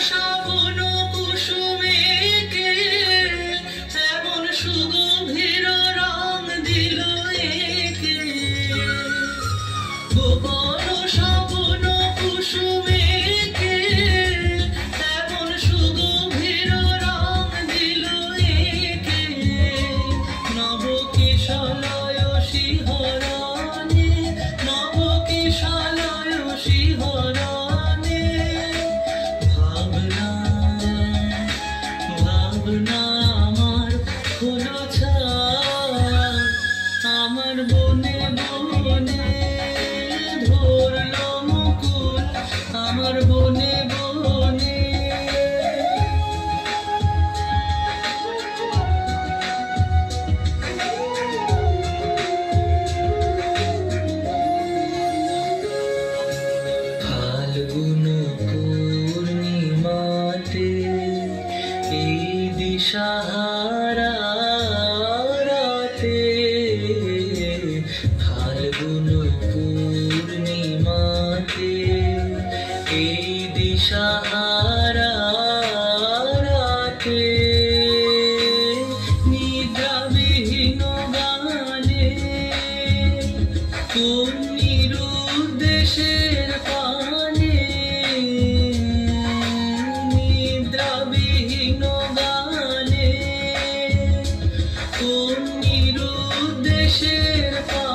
শ্রাবণ কুসুমেকে এমন সুগভীর রং দিল একে। গোপন শ্রাবণ কুসুমেকে এমন সুগভীর রং দিল একে। নব কিশলয় শিহরণে, নব কিশলয় শিহরণে। ভাবনা ভাবনা আমার হলো ছায়া, আমার বনে বনে ধরলো মুকুল, আমার বনে বনে। ফাল্গুন পূর্ণিমাতে এই দিশাহারা রাতে, ফাল্গুন পূর্ণিমাতে এই দিশাহারা রাতে। নিদ্রাবিহীন গানে কোন নিরুদ্দেশের পানে, নিদ্রাবিহীন গানে কোন নিরুদ্দেশের পানে।